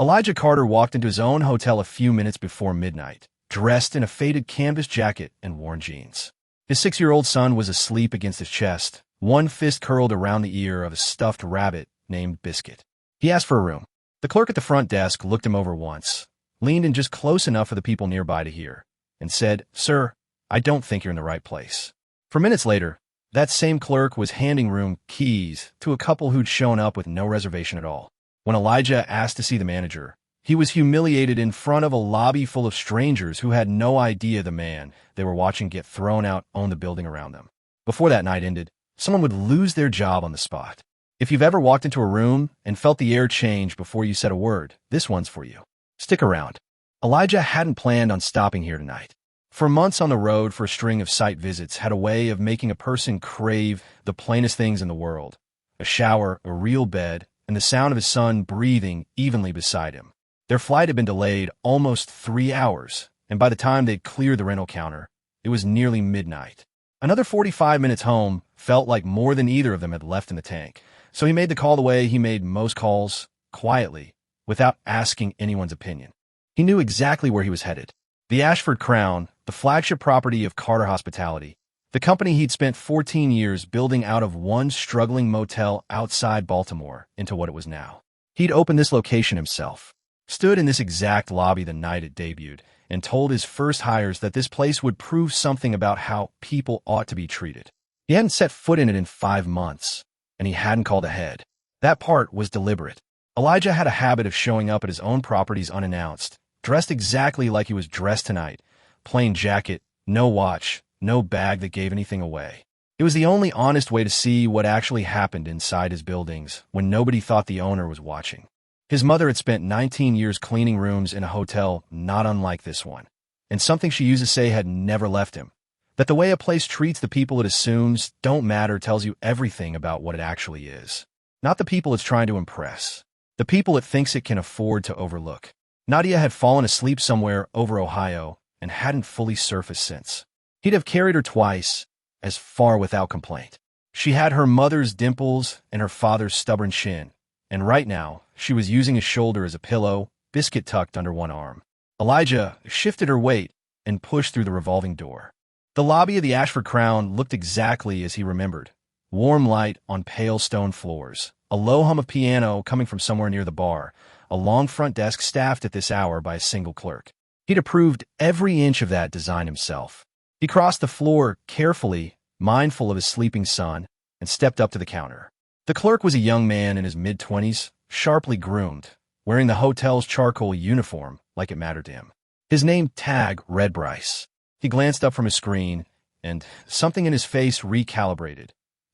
Elijah Carter walked into his own hotel a few minutes before midnight, dressed in a faded canvas jacket and worn jeans. His 6-year-old son was asleep against his chest, one fist curled around the ear of a stuffed rabbit named Biscuit. He asked for a room. The clerk at the front desk looked him over once, leaned in just close enough for the people nearby to hear, and said, "Sir, I don't think you're in the right place." For minutes later, that same clerk was handing room keys to a couple who'd shown up with no reservation at all. When Elijah asked to see the manager, he was humiliated in front of a lobby full of strangers who had no idea the man they were watching get thrown out owned the building around them. Before that night ended, someone would lose their job on the spot. If you've ever walked into a room and felt the air change before you said a word, this one's for you. Stick around. Elijah hadn't planned on stopping here tonight. For months on the road for a string of site visits had a way of making a person crave the plainest things in the world: a shower, a real bed, and the sound of his son breathing evenly beside him. Their flight had been delayed almost 3 hours, and by the time they'd cleared the rental counter, it was nearly midnight. Another 45 minutes home felt like more than either of them had left in the tank, so he made the call the way he made most calls, quietly, without asking anyone's opinion. He knew exactly where he was headed. The Ashford Crown, the flagship property of Carter Hospitality, the company he'd spent 14 years building out of one struggling motel outside Baltimore into what it was now. He'd opened this location himself, stood in this exact lobby the night it debuted, and told his first hires that this place would prove something about how people ought to be treated. He hadn't set foot in it in 5 months, and he hadn't called ahead. That part was deliberate. Elijah had a habit of showing up at his own properties unannounced, dressed exactly like he was dressed tonight: plain jacket, no watch, no bag that gave anything away. It was the only honest way to see what actually happened inside his buildings when nobody thought the owner was watching. His mother had spent 19 years cleaning rooms in a hotel not unlike this one, and something she used to say had never left him: that the way a place treats the people it assumes don't matter tells you everything about what it actually is. Not the people it's trying to impress, the people it thinks it can afford to overlook. Nadia had fallen asleep somewhere over Ohio and hadn't fully surfaced since. He'd have carried her twice, as far without complaint. She had her mother's dimples and her father's stubborn chin, and right now she was using his shoulder as a pillow, Biscuit tucked under one arm. Elijah shifted her weight and pushed through the revolving door. The lobby of the Ashford Crown looked exactly as he remembered: warm light on pale stone floors, a low hum of piano coming from somewhere near the bar, a long front desk staffed at this hour by a single clerk. He'd approved every inch of that design himself. He crossed the floor carefully, mindful of his sleeping son, and stepped up to the counter. The clerk was a young man in his mid-20s, sharply groomed, wearing the hotel's charcoal uniform like it mattered to him. His name tag read Bryce. He glanced up from his screen, and something in his face recalibrated.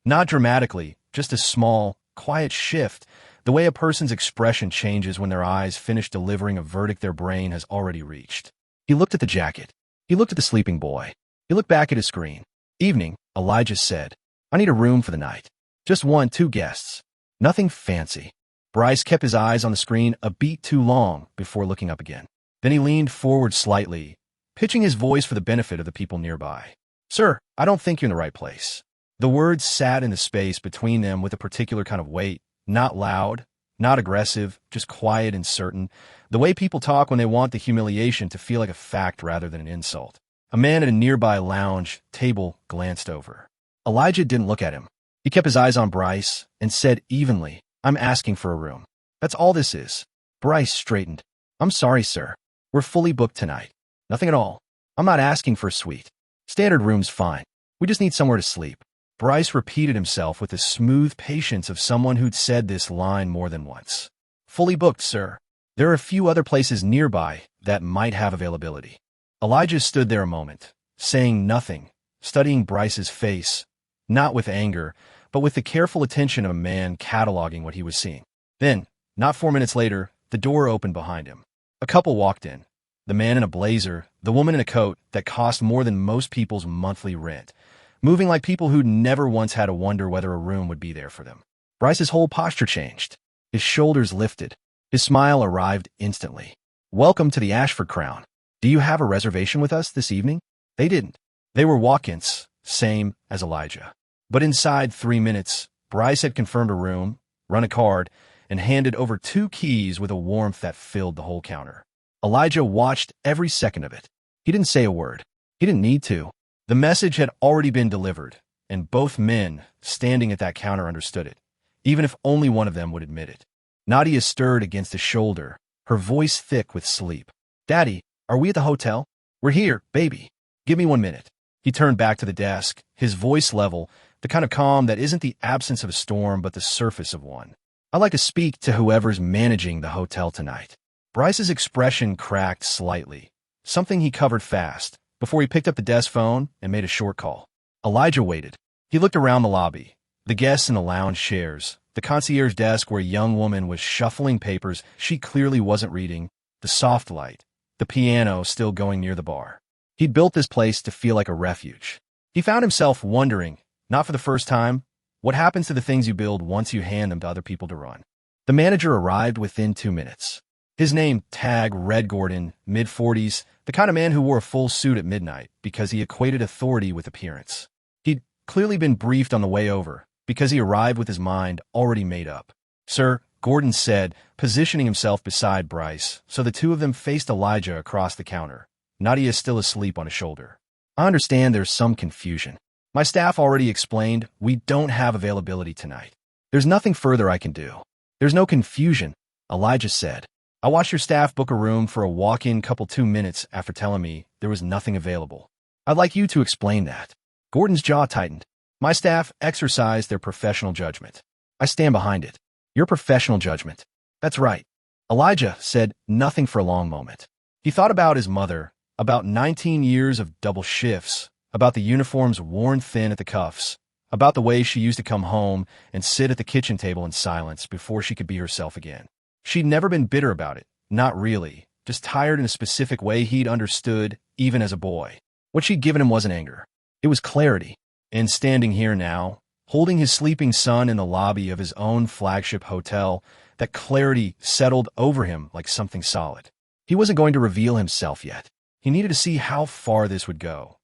Not dramatically, just a small, quiet shift, the way a person's expression changes when their eyes finish delivering a verdict their brain has already reached. He looked at the jacket. He looked at the sleeping boy. He looked back at his screen. "Evening," Elijah said. "I need a room for the night. Just 2 guests. Nothing fancy." Bryce kept his eyes on the screen a beat too long before looking up again. Then he leaned forward slightly, pitching his voice for the benefit of the people nearby. "Sir, I don't think you're in the right place." The words sat in the space between them with a particular kind of weight, not loud, not aggressive, just quiet and certain, the way people talk when they want the humiliation to feel like a fact rather than an insult. A man at a nearby lounge table glanced over. Elijah didn't look at him. He kept his eyes on Bryce and said evenly, "I'm asking for a room. That's all this is." Bryce straightened. "I'm sorry, sir. We're fully booked tonight. Nothing at all. I'm not asking for a suite. Standard room's fine. We just need somewhere to sleep." Bryce repeated himself with the smooth patience of someone who'd said this line more than once. "Fully booked, sir. There are a few other places nearby that might have availability." Elijah stood there a moment, saying nothing, studying Bryce's face, not with anger, but with the careful attention of a man cataloging what he was seeing. Then, not 4 minutes later, the door opened behind him. A couple walked in, the man in a blazer, the woman in a coat that cost more than most people's monthly rent, moving like people who'd never once had to wonder whether a room would be there for them. Bryce's whole posture changed. His shoulders lifted. His smile arrived instantly. "Welcome to the Ashford Crown. Do you have a reservation with us this evening?" They didn't. They were walk-ins, same as Elijah. But inside 3 minutes, Bryce had confirmed a room, run a card, and handed over 2 keys with a warmth that filled the whole counter. Elijah watched every second of it. He didn't say a word. He didn't need to. The message had already been delivered, and both men standing at that counter understood it, even if only one of them would admit it. Nadia stirred against his shoulder, her voice thick with sleep. "Daddy, are we at the hotel?" "We're here, baby. Give me 1 minute." He turned back to the desk, his voice level, the kind of calm that isn't the absence of a storm but the surface of one. "I'd like to speak to whoever's managing the hotel tonight." Bryce's expression cracked slightly, something he covered fast, before he picked up the desk phone and made a short call. Elijah waited. He looked around the lobby, the guests in the lounge chairs, the concierge desk where a young woman was shuffling papers she clearly wasn't reading, the soft light, the piano still going near the bar. He'd built this place to feel like a refuge. He found himself wondering, not for the first time, what happens to the things you build once you hand them to other people to run. The manager arrived within 2 minutes. His name, tag, Red Gordon, mid-40s, the kind of man who wore a full suit at midnight because he equated authority with appearance. He'd clearly been briefed on the way over, because he arrived with his mind already made up. "Sir," Gordon said, positioning himself beside Bryce, so the two of them faced Elijah across the counter. Nadia is still asleep on his shoulder. "I understand there's some confusion. My staff already explained we don't have availability tonight. There's nothing further I can do." "There's no confusion," Elijah said. "I watched your staff book a room for a walk-in couple 2 minutes after telling me there was nothing available. I'd like you to explain that." Gordon's jaw tightened. "My staff exercised their professional judgment. I stand behind it." "Your professional judgment." "That's right." Elijah said nothing for a long moment. He thought about his mother, about 19 years of double shifts, about the uniforms worn thin at the cuffs, about the way she used to come home and sit at the kitchen table in silence before she could be herself again. She'd never been bitter about it, not really, just tired in a specific way he'd understood even as a boy. What she'd given him wasn't anger. It was clarity. And standing here now, holding his sleeping son in the lobby of his own flagship hotel, that clarity settled over him like something solid. He wasn't going to reveal himself yet. He needed to see how far this would go.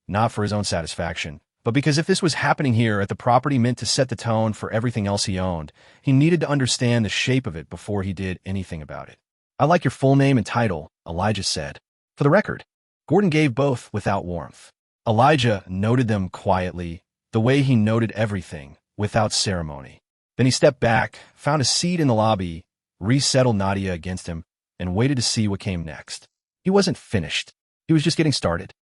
Not for his own satisfaction, but because if this was happening here at the property meant to set the tone for everything else he owned, he needed to understand the shape of it before he did anything about it. "I like your full name and title," Elijah said. "For the record." Gordon gave both without warmth. Elijah noted them quietly, the way he noted everything, without ceremony. Then he stepped back, found a seat in the lobby, resettled Nadia against him, and waited to see what came next. He wasn't finished. He was just getting started.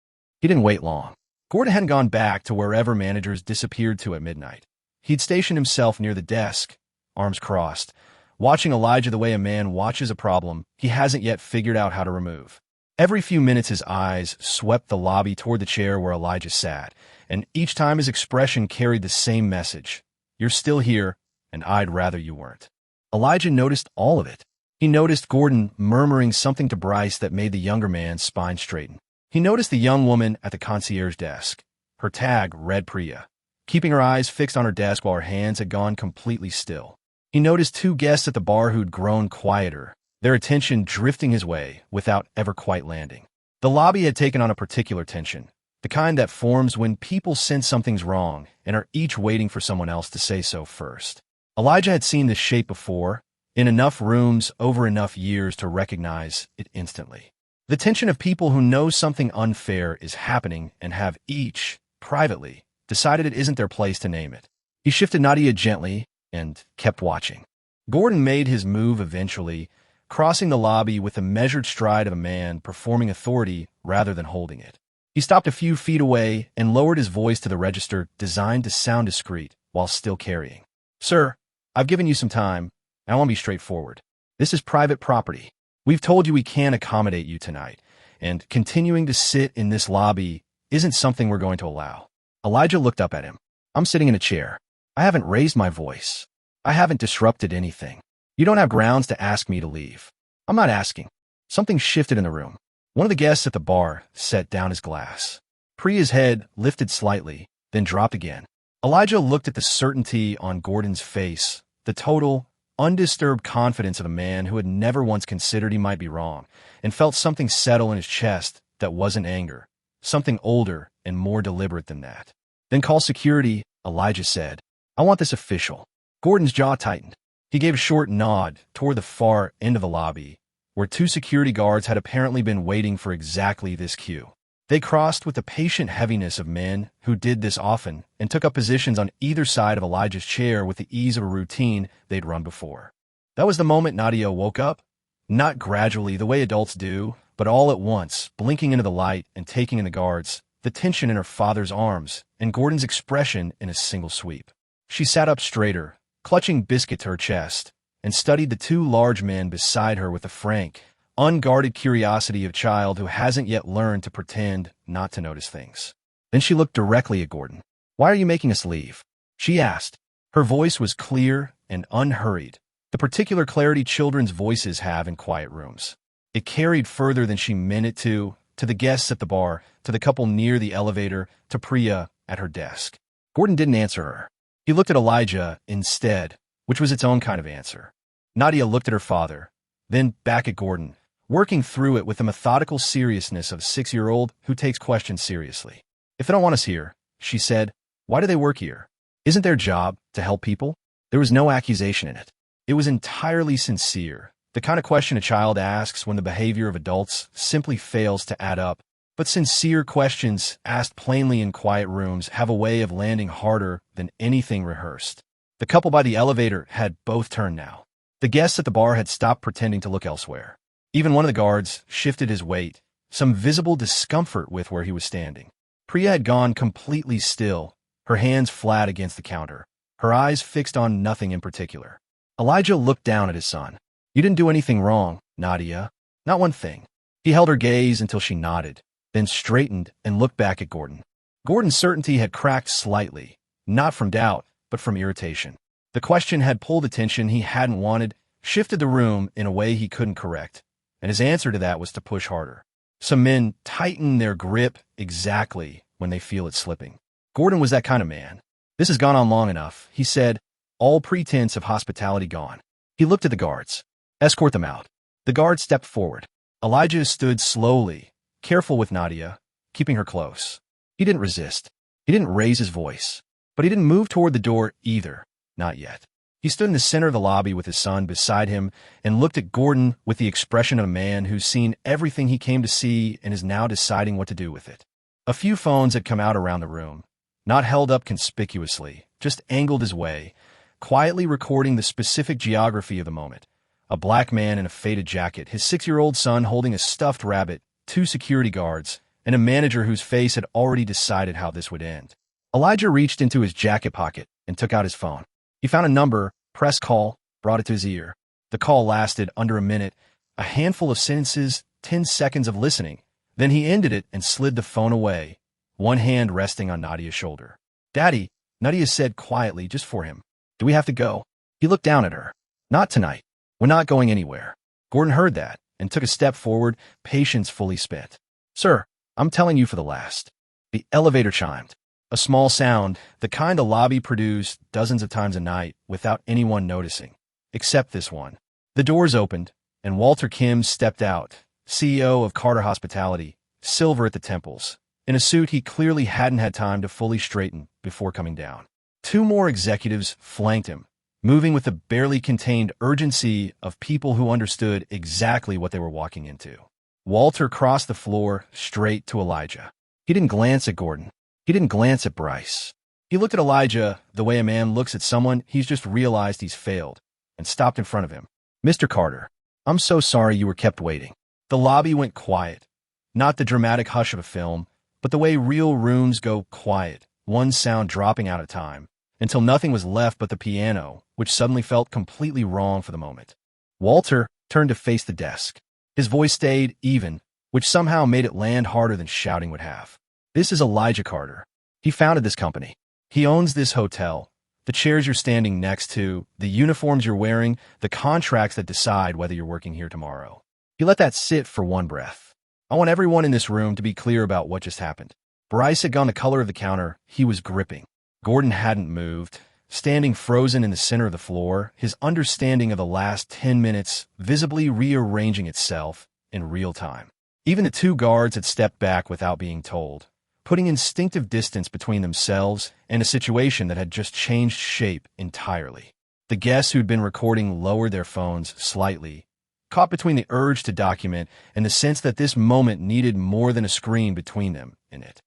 He didn't wait long. Gordon hadn't gone back to wherever managers disappeared to at midnight. He'd stationed himself near the desk, arms crossed, watching Elijah the way a man watches a problem he hasn't yet figured out how to remove. Every few minutes his eyes swept the lobby toward the chair where Elijah sat, and each time his expression carried the same message. "You're still here, and I'd rather you weren't." Elijah noticed all of it. He noticed Gordon murmuring something to Bryce that made the younger man's spine straighten. He noticed the young woman at the concierge desk, her tag Red Priya, keeping her eyes fixed on her desk while her hands had gone completely still. He noticed 2 guests at the bar who'd grown quieter, their attention drifting his way without ever quite landing. The lobby had taken on a particular tension, the kind that forms when people sense something's wrong and are each waiting for someone else to say so first. Elijah had seen this shape before, in enough rooms over enough years to recognize it instantly. The tension of people who know something unfair is happening and have each, privately, decided it isn't their place to name it. He shifted Nadia gently and kept watching. Gordon made his move eventually, crossing the lobby with the measured stride of a man performing authority rather than holding it. He stopped a few feet away and lowered his voice to the register designed to sound discreet while still carrying. "Sir, I've given you some time. I want to be straightforward. This is private property. We've told you we can't accommodate you tonight, and continuing to sit in this lobby isn't something we're going to allow." Elijah looked up at him. "I'm sitting in a chair. I haven't raised my voice. I haven't disrupted anything. You don't have grounds to ask me to leave." "I'm not asking." Something shifted in the room. One of the guests at the bar set down his glass. Priya's head lifted slightly, then dropped again. Elijah looked at the certainty on Gordon's face, the total, undisturbed confidence of a man who had never once considered he might be wrong, and felt something settle in his chest that wasn't anger, something older and more deliberate than that. "Then call security," Elijah said. "I want this official." Gordon's jaw tightened. He gave a short nod toward the far end of the lobby, where two security guards had apparently been waiting for exactly this cue. They crossed with the patient heaviness of men who did this often and took up positions on either side of Elijah's chair with the ease of a routine they'd run before. That was the moment Nadia woke up, not gradually the way adults do, but all at once, blinking into the light and taking in the guards, the tension in her father's arms, and Gordon's expression in a single sweep. She sat up straighter, clutching biscuit to her chest, and studied the two large men beside her with a frank, unguarded curiosity of a child who hasn't yet learned to pretend not to notice things. Then she looked directly at Gordon. "Why are you making us leave?" she asked. Her voice was clear and unhurried, the particular clarity children's voices have in quiet rooms. It carried further than she meant it to the guests at the bar, to the couple near the elevator, to Priya at her desk. Gordon didn't answer her. He looked at Elijah instead, which was its own kind of answer. Nadia looked at her father, then back at Gordon, working through it with the methodical seriousness of a 6-year-old who takes questions seriously. "If they don't want us here," she said, "why do they work here? Isn't their job to help people?" There was no accusation in it. It was entirely sincere, the kind of question a child asks when the behavior of adults simply fails to add up. But sincere questions asked plainly in quiet rooms have a way of landing harder than anything rehearsed. The couple by the elevator had both turned now. The guests at the bar had stopped pretending to look elsewhere. Even one of the guards shifted his weight, some visible discomfort with where he was standing. Priya had gone completely still, her hands flat against the counter, her eyes fixed on nothing in particular. Elijah looked down at his son. "You didn't do anything wrong, Nadia. Not one thing." He held her gaze until she nodded, then straightened and looked back at Gordon. Gordon's certainty had cracked slightly, not from doubt, but from irritation. The question had pulled attention he hadn't wanted, shifted the room in a way he couldn't correct, and his answer to that was to push harder. Some men tighten their grip exactly when they feel it slipping. Gordon was that kind of man. "This has gone on long enough," he said, all pretense of hospitality gone. He looked at the guards. "Escort them out." The guard stepped forward. Elijah stood slowly, careful with Nadia, keeping her close. He didn't resist. He didn't raise his voice. But he didn't move toward the door either. Not yet. He stood in the center of the lobby with his son beside him and looked at Gordon with the expression of a man who's seen everything he came to see and is now deciding what to do with it. A few phones had come out around the room, not held up conspicuously, just angled his way, quietly recording the specific geography of the moment. A black man in a faded jacket, his 6-year-old son holding a stuffed rabbit, 2 security guards, and a manager whose face had already decided how this would end. Elijah reached into his jacket pocket and took out his phone. He found a number, pressed call, brought it to his ear. The call lasted under a minute, a handful of sentences, 10 seconds of listening. Then he ended it and slid the phone away, one hand resting on Nadia's shoulder. "Daddy," Nadia said quietly just for him. "Do we have to go?" He looked down at her. "Not tonight. We're not going anywhere." Gordon heard that and took a step forward, patience fully spent. "Sir, I'm telling you for the last." The elevator chimed. A small sound, the kind the lobby produced dozens of times a night without anyone noticing, except this one. The doors opened, and Walter Kim stepped out, CEO of Carter Hospitality, silver at the temples, in a suit he clearly hadn't had time to fully straighten before coming down. 2 more executives flanked him, moving with the barely contained urgency of people who understood exactly what they were walking into. Walter crossed the floor straight to Elijah. He didn't glance at Gordon. He didn't glance at Bryce. He looked at Elijah the way a man looks at someone he's just realized he's failed, and stopped in front of him. "Mr. Carter, I'm so sorry you were kept waiting." The lobby went quiet, not the dramatic hush of a film, but the way real rooms go quiet, one sound dropping out at a time, until nothing was left but the piano, which suddenly felt completely wrong for the moment. Walter turned to face the desk. His voice stayed even, which somehow made it land harder than shouting would have. "This is Elijah Carter. He founded this company. He owns this hotel, the chairs you're standing next to, the uniforms you're wearing, the contracts that decide whether you're working here tomorrow." He let that sit for one breath. "I want everyone in this room to be clear about what just happened." Bryce had gone the color of the counter he was gripping. Gordon hadn't moved, standing frozen in the center of the floor, his understanding of the last 10 minutes visibly rearranging itself in real time. Even the 2 guards had stepped back without being told, putting instinctive distance between themselves and a situation that had just changed shape entirely. The guests who'd been recording lowered their phones slightly, caught between the urge to document and the sense that this moment needed more than a screen between them and it.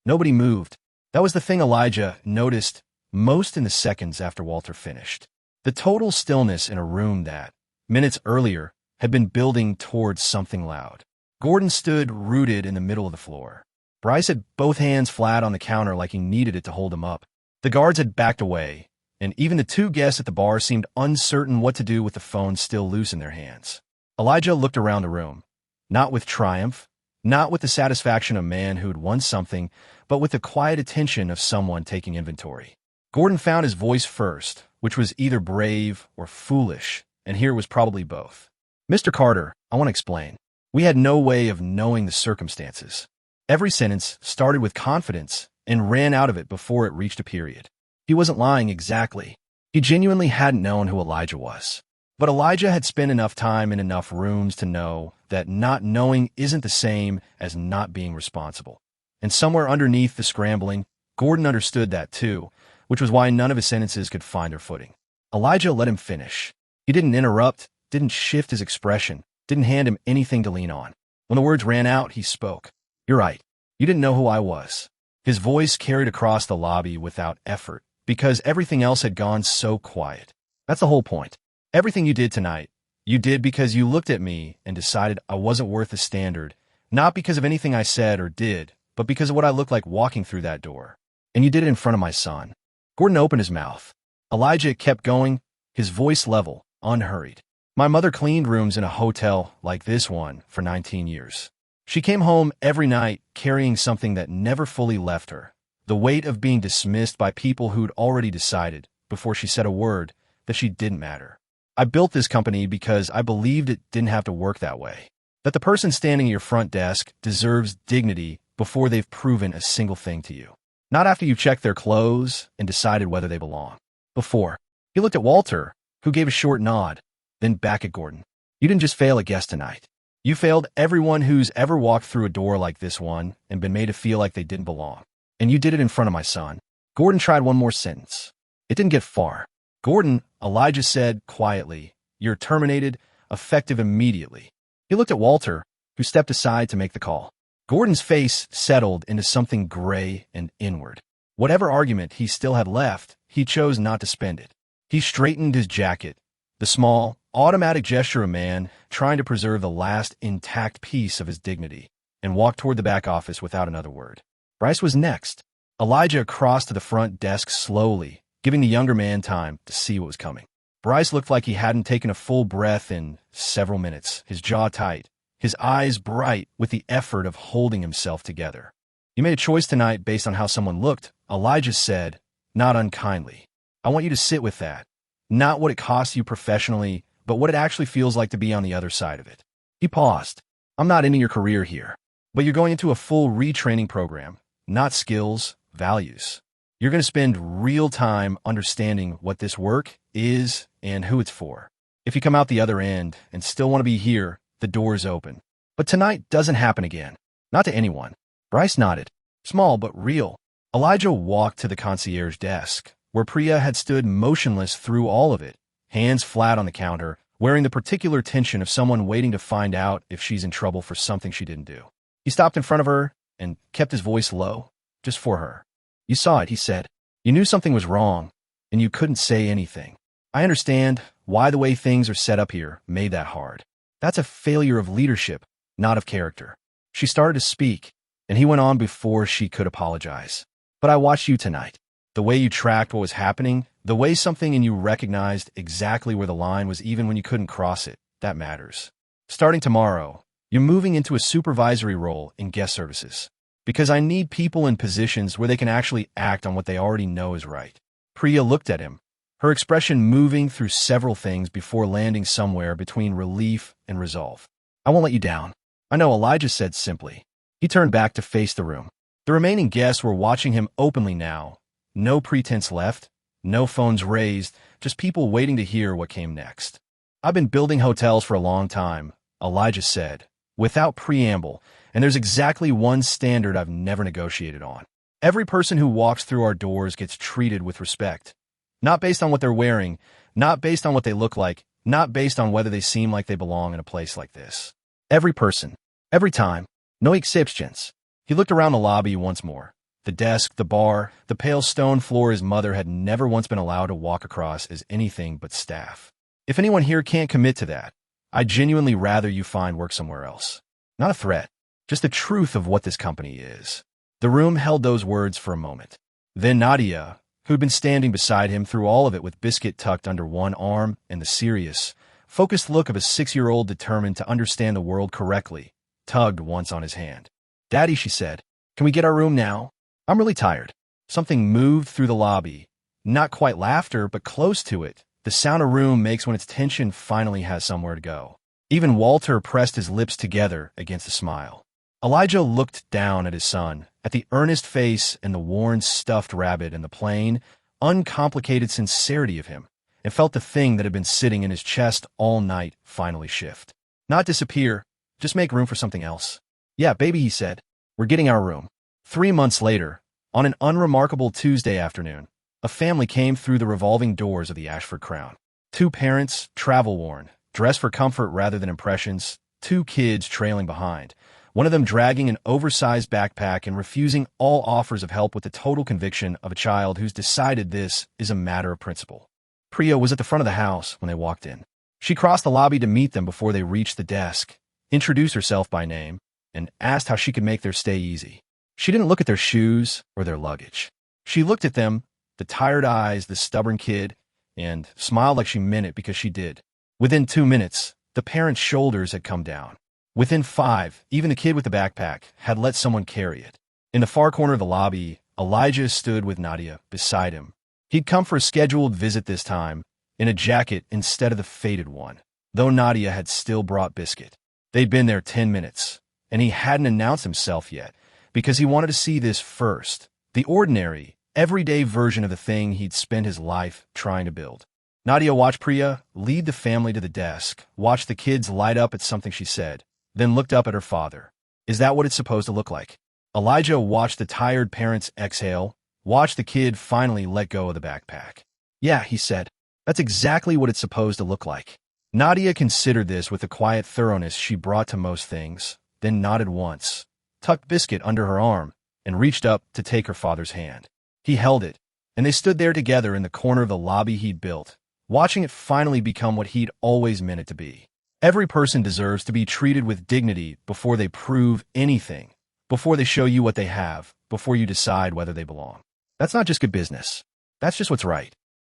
Nobody moved. That was the thing Elijah noticed most in the seconds after Walter finished. The total stillness in a room that, minutes earlier, had been building towards something loud. Gordon stood rooted in the middle of the floor. Bryce had both hands flat on the counter like he needed it to hold him up. The guards had backed away, and even the two guests at the bar seemed uncertain what to do with the phone still loose in their hands. Elijah looked around the room, not with triumph, not with the satisfaction of a man who'd won something, but with the quiet attention of someone taking inventory. Gordon found his voice first, which was either brave or foolish, and here was probably both. "Mr. Carter, I want to explain. We had no way of knowing the circumstances." Every sentence started with confidence and ran out of it before it reached a period. He wasn't lying exactly. He genuinely hadn't known who Elijah was. But Elijah had spent enough time in enough rooms to know that not knowing isn't the same as not being responsible. And somewhere underneath the scrambling, Gordon understood that too, which was why none of his sentences could find their footing. Elijah let him finish. He didn't interrupt, didn't shift his expression, didn't hand him anything to lean on. When the words ran out, he spoke. "You're right. You didn't know who I was." His voice carried across the lobby without effort, because everything else had gone so quiet. "That's the whole point. Everything you did tonight, you did because you looked at me and decided I wasn't worth the standard, not because of anything I said or did, but because of what I looked like walking through that door. And you did it in front of my son." Gordon opened his mouth. Elijah kept going, his voice level, unhurried. "My mother cleaned rooms in a hotel like this one for 19 years. She came home every night carrying something that never fully left her, the weight of being dismissed by people who'd already decided, before she said a word, that she didn't matter. I built this company because I believed it didn't have to work that way. That the person standing at your front desk deserves dignity before they've proven a single thing to you. Not after you've checked their clothes and decided whether they belong. Before." He looked at Walter, who gave a short nod, then back at Gordon. "You didn't just fail a guest tonight. You failed everyone who's ever walked through a door like this one and been made to feel like they didn't belong. And you did it in front of my son." Gordon tried one more sentence. It didn't get far. "Gordon," Elijah said quietly, "you're terminated, effective immediately." He looked at Walter, who stepped aside to make the call. Gordon's face settled into something gray and inward. Whatever argument he still had left, he chose not to spend it. He straightened his jacket, the small, automatic gesture of a man trying to preserve the last intact piece of his dignity, and walked toward the back office without another word. Bryce was next. Elijah crossed to the front desk slowly, giving the younger man time to see what was coming. Bryce looked like he hadn't taken a full breath in several minutes, his jaw tight, his eyes bright with the effort of holding himself together. "You made a choice tonight based on how someone looked," Elijah said, not unkindly. "I want you to sit with that. Not what it costs you professionally, but what it actually feels like to be on the other side of it." He paused. "I'm not ending your career here, but you're going into a full retraining program, not skills, values. You're going to spend real time understanding what this work is and who it's for. If you come out the other end and still want to be here, the door is open. But tonight doesn't happen again. Not to anyone." Bryce nodded. Small but real. Elijah walked to the concierge desk, where Priya had stood motionless through all of it, hands flat on the counter, wearing the particular tension of someone waiting to find out if she's in trouble for something she didn't do. He stopped in front of her and kept his voice low, just for her. "You saw it," he said. "You knew something was wrong, and you couldn't say anything. I understand why the way things are set up here made that hard. That's a failure of leadership, not of character." She started to speak, and he went on before she could apologize. "But I watched you tonight. The way you tracked what was happening, the way something in you recognized exactly where the line was even when you couldn't cross it, that matters. Starting tomorrow, you're moving into a supervisory role in guest services. Because I need people in positions where they can actually act on what they already know is right." Priya looked at him, her expression moving through several things before landing somewhere between relief and resolve. "I won't let you down." "I know," Elijah said simply. He turned back to face the room. The remaining guests were watching him openly now. No pretense left, no phones raised, just people waiting to hear what came next. "I've been building hotels for a long time," Elijah said, without preamble, "and there's exactly one standard I've never negotiated on. Every person who walks through our doors gets treated with respect. Not based on what they're wearing, Not based on what they look like, not based on whether they seem like they belong in a place like this. Every person. Every time. No exceptions. He looked around the lobby once more. The desk, the bar, the pale stone floor his mother had never once been allowed to walk across as anything but staff. If anyone here can't commit to that, I'd genuinely rather you find work somewhere else. Not a threat, just the truth of what this company is. The room held those words for a moment. Then Nadia, who'd been standing beside him through all of it with Biscuit tucked under one arm and the serious, focused look of a 6-year-old determined to understand the world correctly, tugged once on his hand. "Daddy," she said, "can we get our room now? I'm really tired." Something moved through the lobby. Not quite laughter, but close to it. The sound a room makes when its tension finally has somewhere to go. Even Walter pressed his lips together against a smile. Elijah looked down at his son, at the earnest face and the worn stuffed rabbit and the plain, uncomplicated sincerity of him, and felt the thing that had been sitting in his chest all night finally shift. Not disappear, just make room for something else. "Yeah, baby," he said. "We're getting our room." 3 months later, on an unremarkable Tuesday afternoon, a family came through the revolving doors of the Ashford Crown. 2 parents, travel-worn, dressed for comfort rather than impressions, 2 kids trailing behind, one of them dragging an oversized backpack and refusing all offers of help with the total conviction of a child who's decided this is a matter of principle. Priya was at the front of the house when they walked in. She crossed the lobby to meet them before they reached the desk, introduced herself by name, and asked how she could make their stay easy. She didn't look at their shoes or their luggage. She looked at them, the tired eyes, the stubborn kid, and smiled like she meant it because she did. Within 2 minutes, the parents' shoulders had come down. Within 5, even the kid with the backpack had let someone carry it. In the far corner of the lobby, Elijah stood with Nadia beside him. He'd come for a scheduled visit this time, in a jacket instead of the faded one, though Nadia had still brought Biscuit. They'd been there 10 minutes, and he hadn't announced himself yet, because he wanted to see this first, the ordinary, everyday version of the thing he'd spent his life trying to build. Nadia watched Priya lead the family to the desk, watched the kids light up at something she said, then looked up at her father. "Is that what it's supposed to look like?" Elijah watched the tired parents exhale, watched the kid finally let go of the backpack. "Yeah," he said, "that's exactly what it's supposed to look like." Nadia considered this with the quiet thoroughness she brought to most things, then nodded once, tucked Biscuit under her arm, and reached up to take her father's hand. He held it, and they stood there together in the corner of the lobby he'd built, watching it finally become what he'd always meant it to be. Every person deserves to be treated with dignity before they prove anything, before they show you what they have, before you decide whether they belong. That's not just good business. That's just what's right.